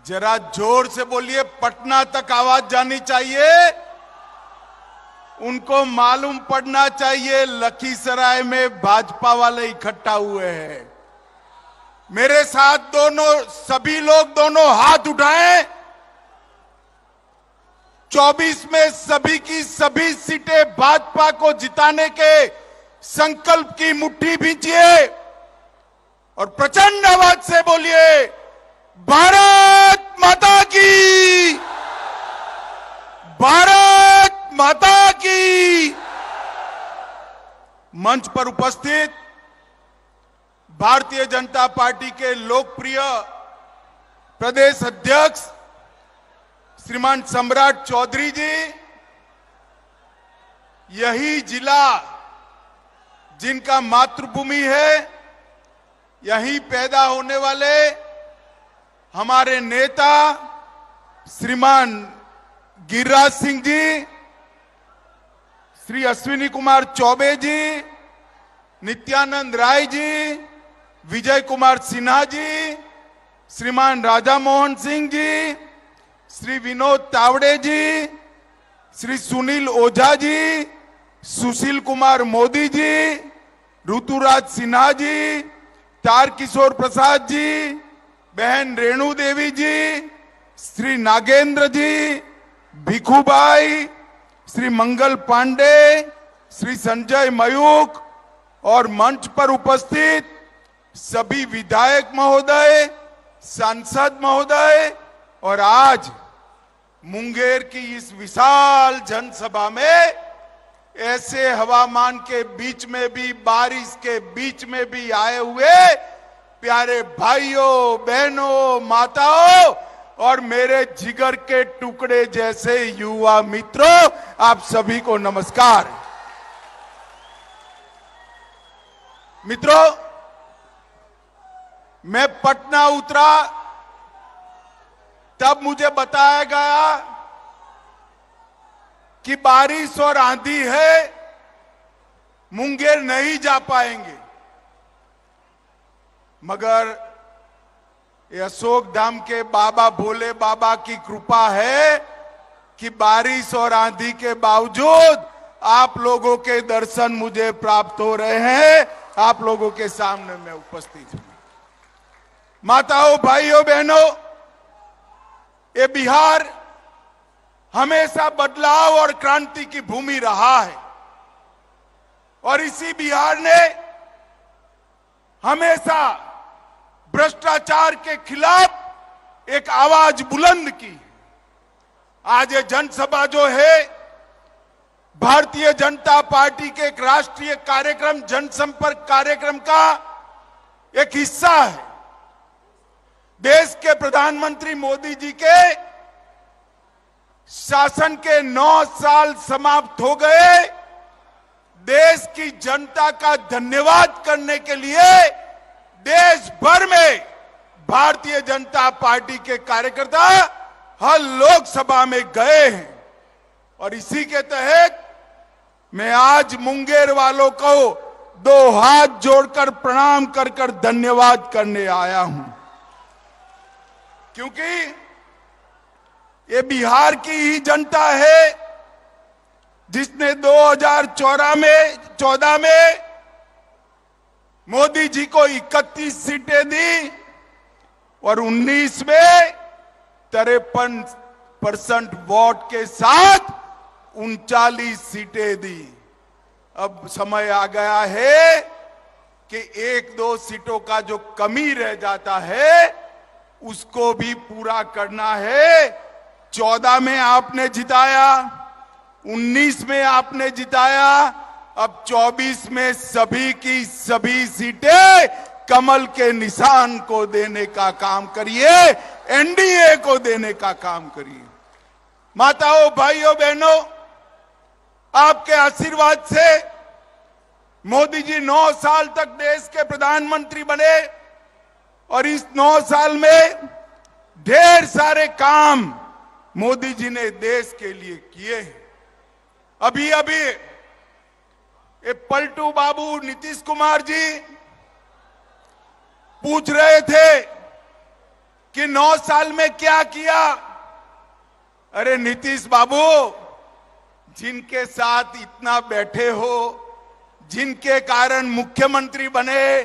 जरा जोर से बोलिए, पटना तक आवाज जानी चाहिए। उनको मालूम पड़ना चाहिए लखीसराय में भाजपा वाले इकट्ठा हुए हैं। मेरे साथ सभी लोग दोनों हाथ उठाएं। 24 में सभी की सभी सीटें भाजपा को जिताने के संकल्प की मुट्ठी भींचिए और प्रचंड आवाज से बोलिए, भारत माता की, भारत माता की। मंच पर उपस्थित भारतीय जनता पार्टी के लोकप्रिय प्रदेश अध्यक्ष श्रीमान सम्राट चौधरी जी, यही जिला जिनका मातृभूमि है, यहीं पैदा होने वाले हमारे नेता श्रीमान गिरिराज सिंह जी, श्री अश्विनी कुमार चौबे जी, नित्यानंद राय जी, विजय कुमार सिन्हा जी, श्रीमान राजा मोहन सिंह जी, श्री विनोद तावड़े जी, श्री सुनील ओझा जी, सुशील कुमार मोदी जी, ऋतुराज सिन्हा जी, तारकिशोर प्रसाद जी, बहन रेणु देवी जी, श्री नागेंद्र जी, भिखुभाई, श्री मंगल पांडे, श्री संजय मयूख और मंच पर उपस्थित सभी विधायक महोदय, सांसद महोदय और आज मुंगेर की इस विशाल जनसभा में ऐसे हवामान के बीच में भी, बारिश के बीच में भी आए हुए प्यारे भाइयों, बहनों, माताओं और मेरे जिगर के टुकड़े जैसे युवा मित्रों, आप सभी को नमस्कार। मित्रों, मैं पटना उतरा तब मुझे बताया गया कि बारिश और आंधी है, मुंगेर नहीं जा पाएंगे। मगर ये अशोक धाम के बाबा भोले बाबा की कृपा है कि बारिश और आंधी के बावजूद आप लोगों के दर्शन मुझे प्राप्त हो रहे हैं। आप लोगों के सामने मैं उपस्थित हूं। माताओं, भाइयों, बहनों, ये बिहार हमेशा बदलाव और क्रांति की भूमि रहा है और इसी बिहार ने हमेशा भ्रष्टाचार के खिलाफ एक आवाज बुलंद की। आज ये जनसभा जो है भारतीय जनता पार्टी के एक राष्ट्रीय कार्यक्रम, जनसंपर्क कार्यक्रम का एक हिस्सा है। देश के प्रधानमंत्री मोदी जी के शासन के 9 साल समाप्त हो गए। देश की जनता का धन्यवाद करने के लिए देश भर में भारतीय जनता पार्टी के कार्यकर्ता हर लोकसभा में गए हैं और इसी के तहत मैं आज मुंगेर वालों को 2 हाथ जोड़कर प्रणाम कर धन्यवाद करने आया हूं, क्योंकि ये बिहार की ही जनता है जिसने 2014 में मोदी जी को 31 सीटें दी और 19 में 53% वोट के साथ 39 सीटें दी। अब समय आ गया है कि 1-2 सीटों का जो कमी रह जाता है उसको भी पूरा करना है। 14 में आपने जिताया, 19 में आपने जिताया, अब 24 में सभी की सभी सीटें कमल के निशान को देने का काम करिए, एनडीए को देने का काम करिए। माताओं, भाइयों, बहनों, आपके आशीर्वाद से मोदी जी 9 साल तक देश के प्रधानमंत्री बने और इस 9 साल में ढेर सारे काम मोदी जी ने देश के लिए किए हैं। अभी ये पलटू बाबू नीतीश कुमार जी पूछ रहे थे कि कि 9 साल में क्या किया। अरे नीतीश बाबू, जिनके साथ इतना बैठे हो, जिनके कारण मुख्यमंत्री बने,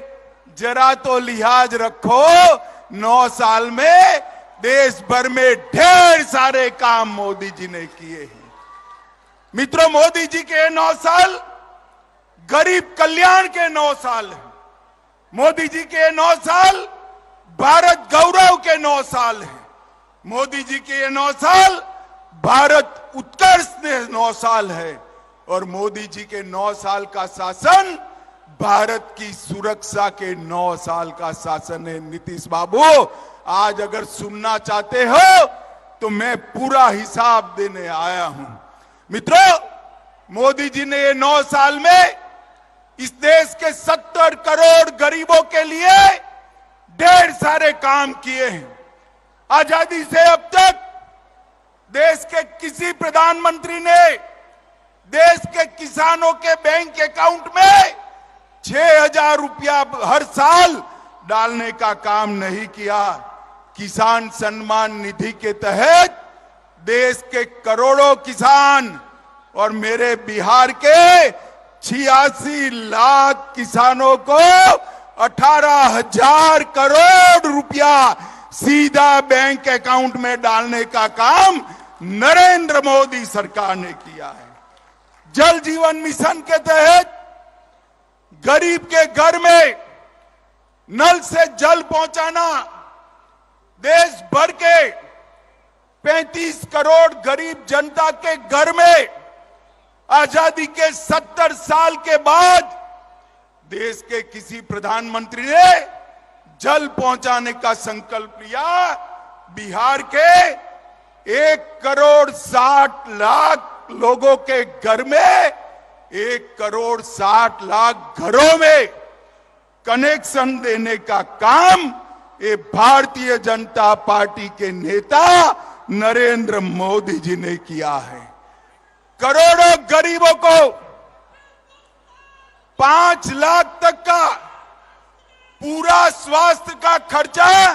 जरा तो लिहाज रखो। 9 साल में देश भर में ढेर सारे काम मोदी जी ने किए हैं। मित्रों, मोदी जी के 9 साल गरीब कल्याण के 9 साल हैं। मोदी जी के 9 साल भारत गौरव के 9 साल हैं। मोदी जी के 9 साल भारत उत्कर्ष के 9 साल है। और मोदी जी के 9 साल का शासन भारत की सुरक्षा के 9 साल का शासन है। नीतीश बाबू, आज अगर सुनना चाहते हो तो मैं पूरा हिसाब देने आया हूं। मित्रों, मोदी जी ने ये 9 साल में इस देश के 70 करोड़ गरीबों के लिए ढेर सारे काम किए हैं। आजादी से अब तक देश के किसी प्रधानमंत्री ने देश के किसानों के बैंक अकाउंट में 6,000 रुपया हर साल डालने का काम नहीं किया। किसान सम्मान निधि के तहत देश के करोड़ों किसान और मेरे बिहार के 86 लाख किसानों को 18,000 करोड़ रुपया सीधा बैंक अकाउंट में डालने का काम नरेंद्र मोदी सरकार ने किया है। जल जीवन मिशन के तहत गरीब के घर में नल से जल पहुंचाना, देश भर के 35 करोड़ गरीब जनता के घर में आजादी के 70 साल के बाद देश के किसी प्रधानमंत्री ने जल पहुंचाने का संकल्प लिया। बिहार के 1,60,00,000 लोगों के घर में 1,60,00,000 घरों में कनेक्शन देने का काम ये भारतीय जनता पार्टी के नेता नरेंद्र मोदी जी ने किया है। करोड़ों गरीबों को 5 लाख तक का पूरा स्वास्थ्य का खर्चा,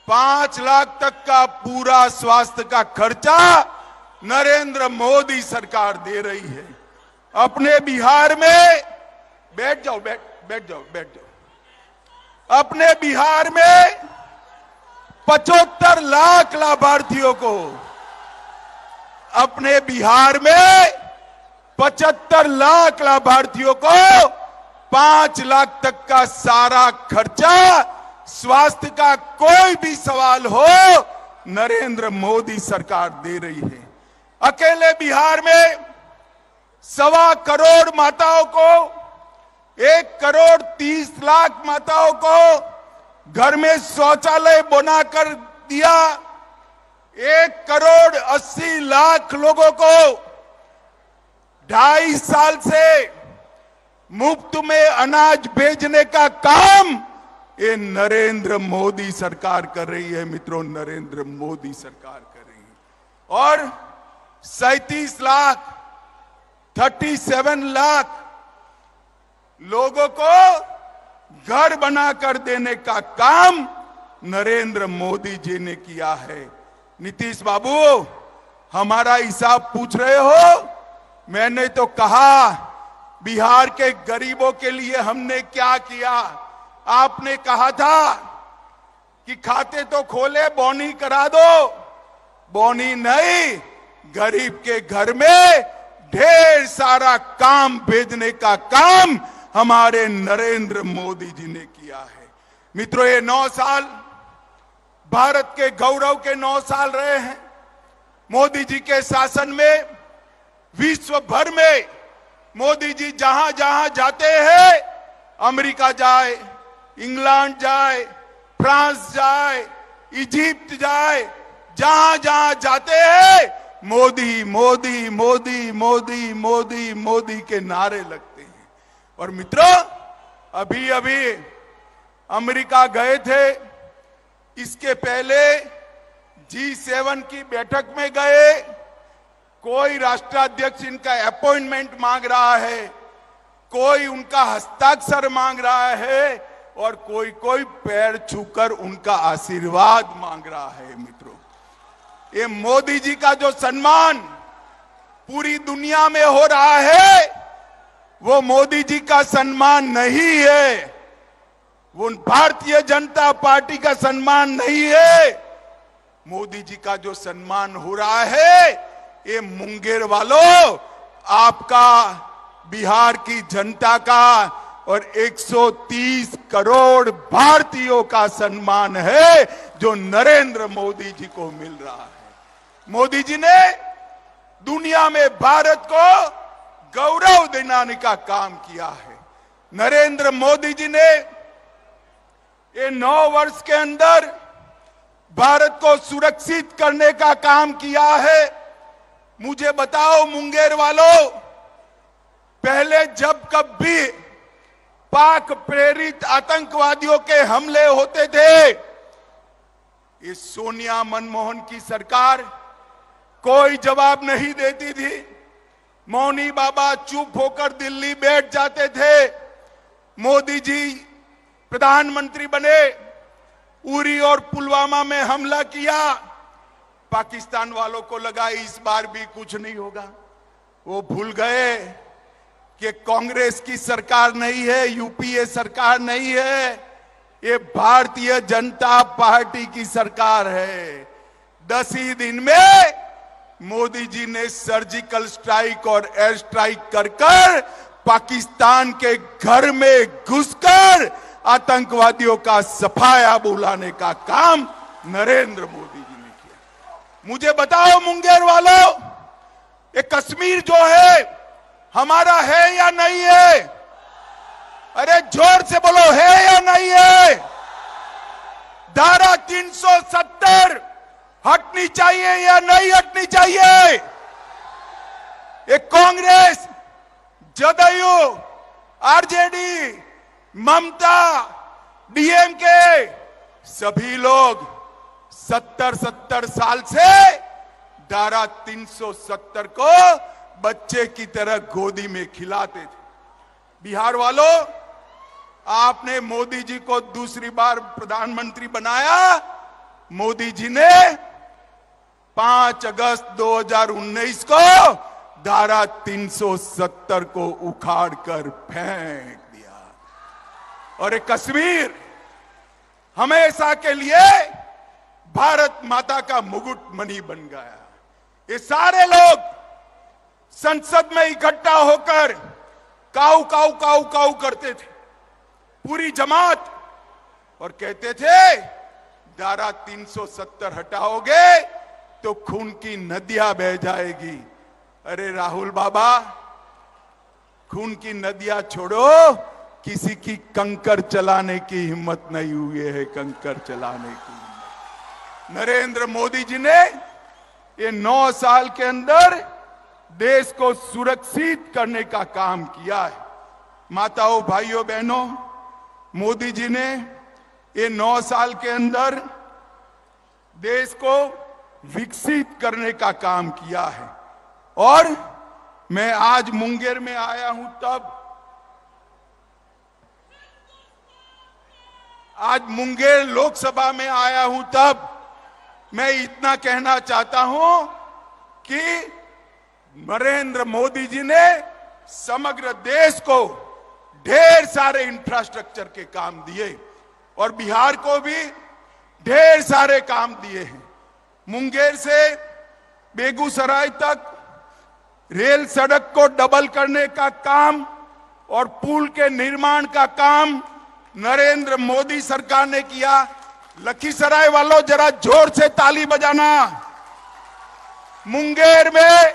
5 लाख तक का पूरा स्वास्थ्य का खर्चा नरेंद्र मोदी सरकार दे रही है। अपने बिहार में बैठ जाओ। अपने बिहार में 75 लाख लाभार्थियों को, अपने बिहार में 75 लाख लाभार्थियों को 5 लाख तक का सारा खर्चा, स्वास्थ्य का कोई भी सवाल हो, नरेंद्र मोदी सरकार दे रही है। अकेले बिहार में 1.25 करोड़ माताओं को, 1,30,00,000 माताओं को घर में शौचालय बनाकर दिया। 1,80,00,000 लोगों को 2.5 साल से मुफ्त में अनाज भेजने का काम ये नरेंद्र मोदी सरकार कर रही है। मित्रों, नरेंद्र मोदी सरकार कर रही है। और 37 लाख 37 लाख लोगों को घर बनाकर देने का काम नरेंद्र मोदी जी ने किया है। नीतीश बाबू, हमारा हिसाब पूछ रहे हो? मैंने तो कहा बिहार के गरीबों के लिए हमने क्या किया। आपने कहा था कि खाते तो खोले, बोनी करा दो। बोनी नहीं, गरीब के घर में ढेर सारा काम भेजने का काम हमारे नरेंद्र मोदी जी ने किया है। मित्रों, ये 9 साल भारत के गौरव के 9 साल रहे हैं। मोदी जी के शासन में विश्व भर में मोदी जी जहां जहां जाते हैं, अमेरिका जाए, इंग्लैंड जाए, फ्रांस जाए, इजिप्ट जाए, जहां जहां जाते हैं मोदी मोदी मोदी मोदी मोदी मोदी के नारे लगते हैं। और मित्रों, अभी अभी अमेरिका गए थे, इसके पहले G7 की बैठक में गए। कोई राष्ट्राध्यक्ष इनका अपॉइंटमेंट मांग रहा है, कोई उनका हस्ताक्षर मांग रहा है। और कोई कोई पैर छूकर उनका आशीर्वाद मांग रहा है। मित्रों, ये मोदी जी का जो सम्मान पूरी दुनिया में हो रहा है, वो मोदी जी का सम्मान नहीं है, वो भारतीय जनता पार्टी का सम्मान नहीं है। मोदी जी का जो सम्मान हो रहा है, ये मुंगेर वालों, आपका, बिहार की जनता का और 130 करोड़ भारतीयों का सम्मान है, जो नरेंद्र मोदी जी को मिल रहा है। मोदी जी ने दुनिया में भारत को गौरव दिलाने का काम किया है। नरेंद्र मोदी जी ने ये 9 वर्ष के अंदर भारत को सुरक्षित करने का काम किया है। मुझे बताओ मुंगेर वालों, पहले जब कभी पाक प्रेरित आतंकवादियों के हमले होते थे, ये सोनिया मनमोहन की सरकार कोई जवाब नहीं देती थी। मौनी बाबा चुप होकर दिल्ली बैठ जाते थे। मोदी जी प्रधानमंत्री बने, उरी और पुलवामा में हमला किया, पाकिस्तान वालों को लगा इस बार भी कुछ नहीं होगा। वो भूल गए कि कांग्रेस की सरकार नहीं है, यूपीए सरकार नहीं है, ये भारतीय जनता पार्टी की सरकार है। 10 ही दिन में मोदी जी ने सर्जिकल स्ट्राइक और एयर स्ट्राइक कर पाकिस्तान के घर में घुसकर आतंकवादियों का सफाया बुलाने का काम नरेंद्र मोदी जी ने किया। मुझे बताओ मुंगेर वालों, ये कश्मीर जो है हमारा है या नहीं है? अरे जोर से बोलो, है या नहीं है? धारा 370 हटनी चाहिए या नहीं हटनी चाहिए? ये कांग्रेस, जदयू, आरजेडी, ममता, डीएमके, सभी लोग 70 साल से धारा 370 को बच्चे की तरह गोदी में खिलाते थे। बिहार वालों, आपने मोदी जी को दूसरी बार प्रधानमंत्री बनाया। मोदी जी ने 5 अगस्त 2019 को धारा 370 को उखाड़ कर फेंक दिया और एक कश्मीर हमेशा के लिए भारत माता का मुकुट मणि बन गया। ये सारे लोग संसद में इकट्ठा होकर काऊ काऊ काऊ काऊ करते थे, पूरी जमात, और कहते थे धारा 370 हटाओगे तो खून की नदियां बह जाएगी। अरे राहुल बाबा, खून की नदियां छोड़ो, किसी की कंकर चलाने की हिम्मत नहीं हुई है, कंकर चलाने की हिम्मत। नरेंद्र मोदी जी ने ये 9 साल के अंदर देश को सुरक्षित करने का काम किया है। माताओं, भाइयों, बहनों, मोदी जी ने ये 9 साल के अंदर देश को विकसित करने का काम किया है। और मैं आज मुंगेर में आया हूं तब, आज मुंगेर लोकसभा में आया हूं तब मैं इतना कहना चाहता हूं कि नरेंद्र मोदी जी ने समग्र देश को ढेर सारे इंफ्रास्ट्रक्चर के काम दिए और बिहार को भी ढेर सारे काम दिए हैं। मुंगेर से बेगूसराय तक रेल सड़क को डबल करने का काम और पुल के निर्माण का काम नरेंद्र मोदी सरकार ने किया। लखीसराय वालों, जरा जोर से ताली बजाना। मुंगेर में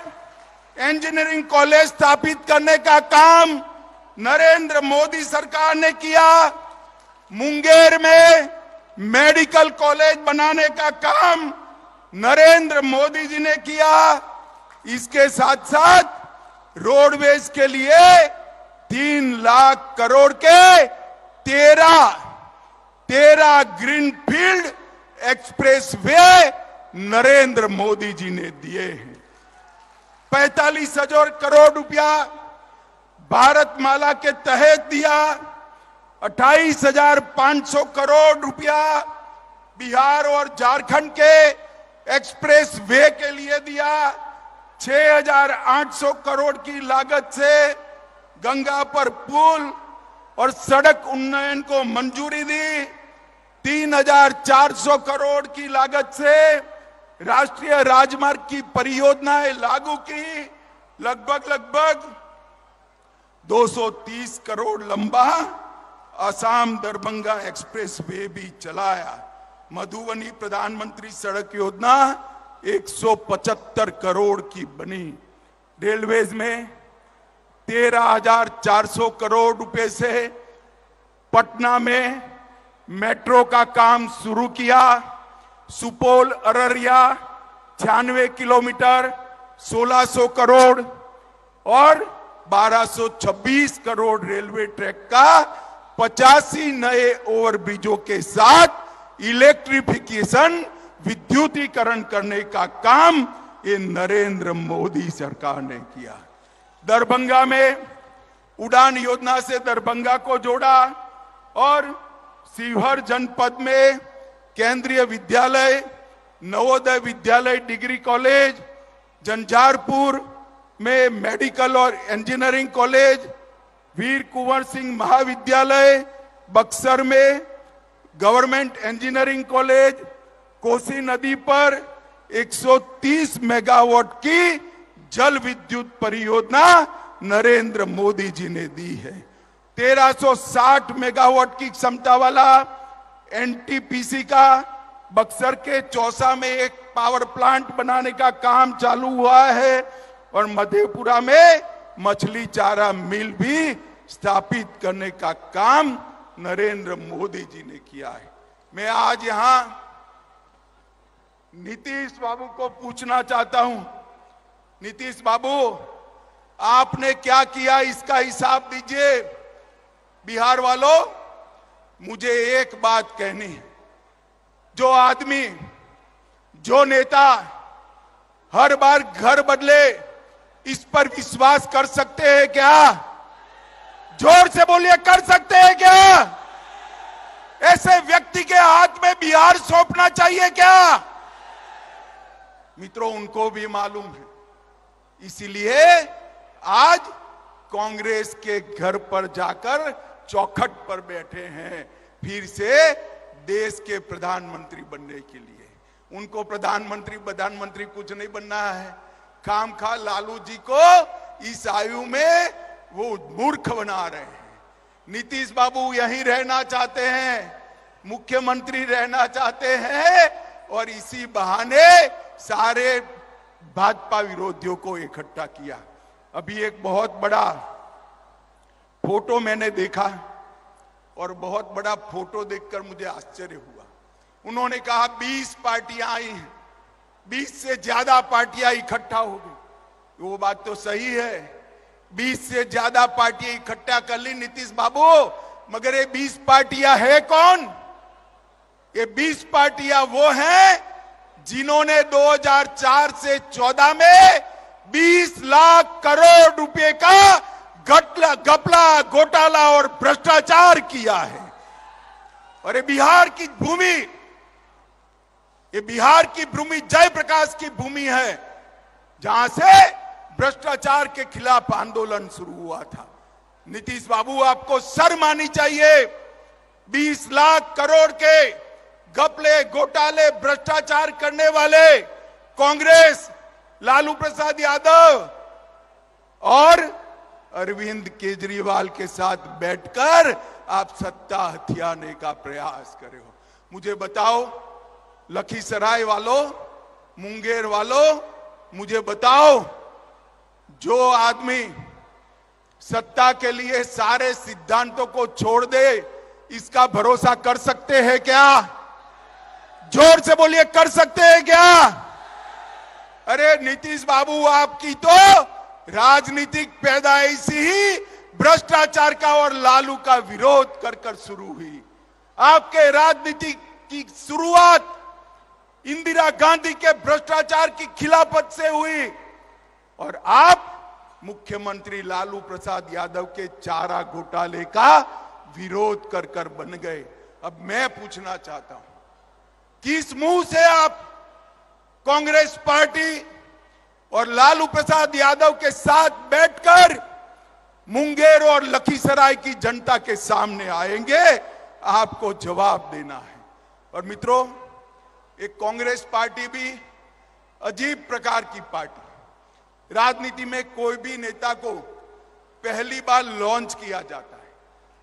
इंजीनियरिंग कॉलेज स्थापित करने का काम नरेंद्र मोदी सरकार ने किया। मुंगेर में मेडिकल कॉलेज बनाने का काम नरेंद्र मोदी जी ने किया। इसके साथ साथ रोडवेज के लिए 3 लाख करोड़ के 13 ग्रीनफील्ड एक्सप्रेसवे नरेंद्र मोदी जी ने दिए हैं। 45,000 करोड़ रुपया भारतमाला के तहत दिया 28,500 करोड़ रुपया बिहार और झारखंड के एक्सप्रेस वे के लिए दिया। 6,800 करोड़ की लागत से गंगा पर पुल और सड़क उन्नयन को मंजूरी दी। 3,400 करोड़ की लागत से राष्ट्रीय राजमार्ग की परियोजनाएं लागू की। लगभग 230 करोड़ लंबा असम दरभंगा एक्सप्रेस वे भी चलाया। मधुबनी प्रधानमंत्री सड़क योजना 175 करोड़ की बनी। रेलवेज में 13,400 करोड़ रुपए से पटना में मेट्रो का काम शुरू किया। सुपौल अररिया 96 किलोमीटर 1,600 करोड़ और 1,226 करोड़ रेलवे ट्रैक का 85 नए ओवरब्रिजों के साथ इलेक्ट्रिफिकेशन विद्युतीकरण करने का काम ये नरेंद्र मोदी सरकार ने किया। दरभंगा में उड़ान योजना से दरभंगा को जोड़ा और शिवहर जनपद में केंद्रीय विद्यालय, नवोदय विद्यालय डिग्री कॉलेज, झंझारपुर में मेडिकल और इंजीनियरिंग कॉलेज, वीर कुंवर सिंह महाविद्यालय, बक्सर में गवर्नमेंट इंजीनियरिंग कॉलेज, कोसी नदी पर 130 मेगावाट की जल विद्युत परियोजना नरेंद्र मोदी जी ने दी है। 1360 मेगावाट की क्षमता वाला एनटीपीसी का बक्सर के चौसा में एक पावर प्लांट बनाने का काम चालू हुआ है और मधेपुरा में मछली चारा मिल भी स्थापित करने का काम नरेंद्र मोदी जी ने किया है। मैं आज यहां नीतीश बाबू को पूछना चाहता हूं, नीतीश बाबू आपने क्या किया इसका हिसाब दीजिए। बिहार वालों, मुझे एक बात कहनी है, जो आदमी, जो नेता हर बार घर बदले, इस पर विश्वास कर सकते हैं क्या? जोर से बोलिए, कर सकते हैं क्या? ऐसे व्यक्ति के हाथ में बिहार सौंपना चाहिए क्या? मित्रों, उनको भी मालूम है, इसीलिए आज कांग्रेस के घर पर जाकर चौखट पर बैठे हैं फिर से देश के प्रधानमंत्री बनने के लिए। उनको प्रधानमंत्री कुछ नहीं बनना है। खामखा लालू जी को इस आयु में वो मूर्ख बना रहे हैं। नीतीश बाबू यहीं रहना चाहते हैं, मुख्यमंत्री रहना चाहते हैं और इसी बहाने सारे भाजपा विरोधियों को इकट्ठा किया। अभी एक बहुत बड़ा फोटो मैंने देखा और बहुत बड़ा फोटो देखकर मुझे आश्चर्य हुआ। उन्होंने कहा 20 पार्टियां आई हैं, 20 से ज्यादा पार्टियां इकट्ठा हो गई। वो बात तो सही है, 20 से ज्यादा पार्टियां इकट्ठा कर ली नीतीश बाबू, मगर ये 20 पार्टियां है कौन? ये 20 पार्टियां वो हैं जिन्होंने 2004 से 14 में 20 लाख करोड़ रुपए का घपला, घोटाला और भ्रष्टाचार किया है। और ये बिहार की भूमि, ये बिहार की भूमि जयप्रकाश की भूमि है, जहां से भ्रष्टाचार के खिलाफ आंदोलन शुरू हुआ था। नीतीश बाबू, आपको शर्म आनी चाहिए। 20 लाख करोड़ के घपले, घोटाले, भ्रष्टाचार करने वाले कांग्रेस, लालू प्रसाद यादव और अरविंद केजरीवाल के साथ बैठकर आप सत्ता हथियाने का प्रयास कर रहे हो। मुझे बताओ, लखीसराय वालों, मुंगेर वालों, मुझे बताओ, जो आदमी सत्ता के लिए सारे सिद्धांतों को छोड़ दे, इसका भरोसा कर सकते हैं क्या? जोर से बोलिए, कर सकते हैं क्या? अरे नीतीश बाबू, आपकी तो राजनीतिक पैदाइश ही भ्रष्टाचार का और लालू का विरोध कर कर शुरू हुई। आपके राजनीति की शुरुआत इंदिरा गांधी के भ्रष्टाचार की खिलाफत से हुई और आप मुख्यमंत्री लालू प्रसाद यादव के चारा घोटाले का विरोध कर कर बन गए। अब मैं पूछना चाहता हूं, किस मुंह से आप कांग्रेस पार्टी और लालू प्रसाद यादव के साथ बैठकर मुंगेर और लखीसराय की जनता के सामने आएंगे? आपको जवाब देना है। और मित्रों, एक कांग्रेस पार्टी भी अजीब प्रकार की पार्टी। राजनीति में कोई भी नेता को पहली बार लॉन्च किया जाता है।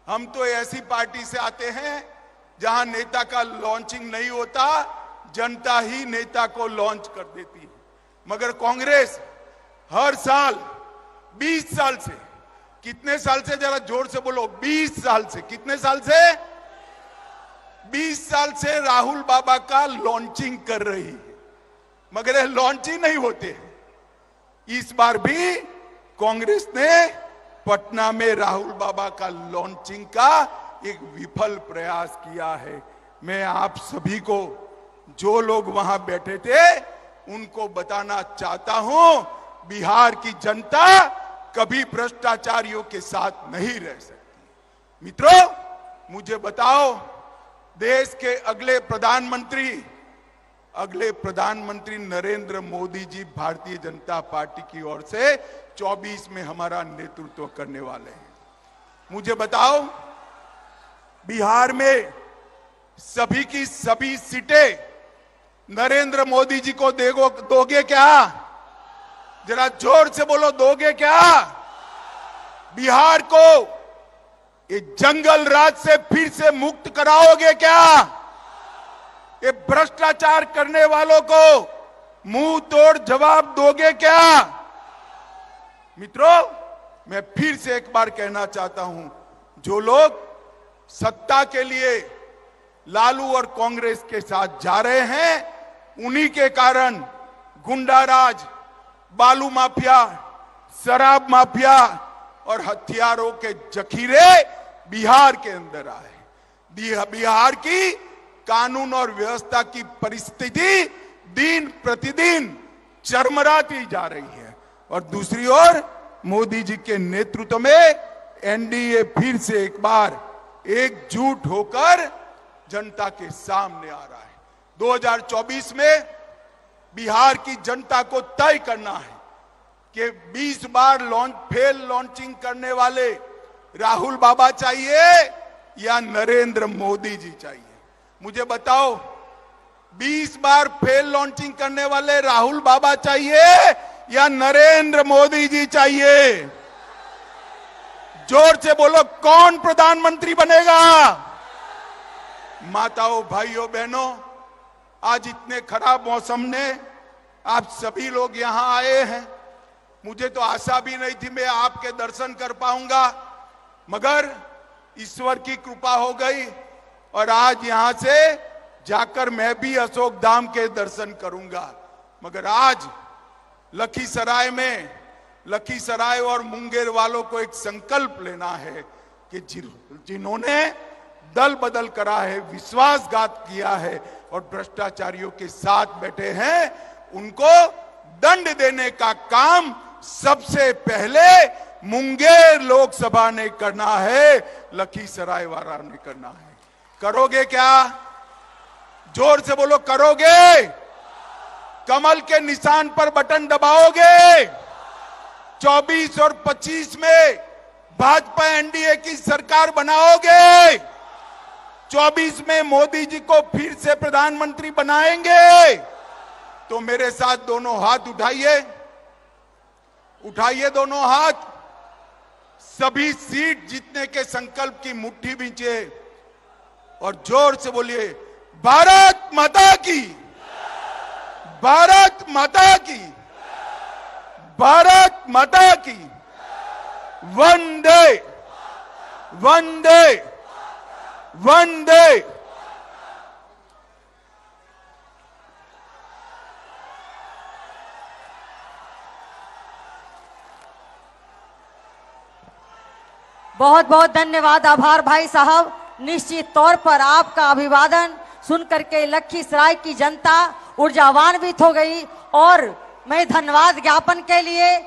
हम तो ऐसी पार्टी से आते हैं जहां नेता का लॉन्चिंग नहीं होता, जनता ही नेता को लॉन्च कर देती है। मगर कांग्रेस हर साल 20 साल से, कितने साल से, जरा जोर से बोलो, 20 साल से, कितने साल से? 20 साल से राहुल बाबा का लॉन्चिंग कर रही है, मगर ये लॉन्च ही नहीं होते। इस बार भी कांग्रेस ने पटना में राहुल बाबा का लॉन्चिंग का एक विफल प्रयास किया है। मैं आप सभी को, जो लोग वहां बैठे थे, उनको बताना चाहता हूं, बिहार की जनता कभी भ्रष्टाचारियों के साथ नहीं रह सकती। मित्रों, मुझे बताओ, देश के अगले प्रधानमंत्री नरेंद्र मोदी जी भारतीय जनता पार्टी की ओर से 24 में हमारा नेतृत्व करने वाले हैं। मुझे बताओ, बिहार में सभी की सभी सीटें नरेंद्र मोदी जी को दोगे क्या? जरा जोर से बोलो, दोगे क्या? बिहार को ये जंगल राज से फिर से मुक्त कराओगे क्या? ये भ्रष्टाचार करने वालों को मुंह तोड़ जवाब दोगे क्या? मित्रों, मैं फिर से एक बार कहना चाहता हूं, जो लोग सत्ता के लिए लालू और कांग्रेस के साथ जा रहे हैं, उन्हीं के कारण गुंडाराज, बालू माफिया, शराब माफिया और हथियारों के जखीरे बिहार के अंदर आए। बिहार की कानून और व्यवस्था की परिस्थिति दिन प्रतिदिन चरमराती जा रही है। और दूसरी ओर मोदी जी के नेतृत्व में एनडीए फिर से एक बार एकजुट होकर जनता के सामने आ रहा है। 2024 में बिहार की जनता को तय करना है कि 20 बार फेल लॉन्चिंग करने वाले राहुल बाबा चाहिए या नरेंद्र मोदी जी चाहिए। मुझे बताओ, 20 बार फेल लॉन्चिंग करने वाले राहुल बाबा चाहिए या नरेंद्र मोदी जी चाहिए? जोर से बोलो, कौन प्रधानमंत्री बनेगा? माताओं, भाइयों, बहनों, आज इतने खराब मौसम ने आप सभी लोग यहां आए हैं। मुझे तो आशा भी नहीं थी मैं आपके दर्शन कर पाऊंगा, मगर ईश्वर की कृपा हो गई और आज यहां से जाकर मैं भी अशोक धाम के दर्शन करूंगा। मगर आज लखीसराय और मुंगेर वालों को एक संकल्प लेना है कि जिन्होंने दल बदल करा है, विश्वासघात किया है और भ्रष्टाचारियों के साथ बैठे हैं, उनको दंड देने का काम सबसे पहले मुंगेर लोकसभा ने करना है, लखीसराय वाला ने करना है। करोगे क्या? जोर से बोलो, करोगे? कमल के निशान पर बटन दबाओगे? 24 और 25 में भाजपा एनडीए की सरकार बनाओगे? 24 में मोदी जी को फिर से प्रधानमंत्री बनाएंगे? तो मेरे साथ दोनों हाथ उठाइए दोनों हाथ। सभी सीट जीतने के संकल्प की मुट्ठी बींचे और जोर से बोलिए, भारत माता की, भारत माता की, भारत माता की, वंदे वंदे वंदे। बहुत बहुत धन्यवाद, आभार भाई साहब। निश्चित तौर पर आपका अभिवादन सुन करके लखीसराय की जनता ऊर्जावान्वित हो गई और मैं धन्यवाद ज्ञापन के लिए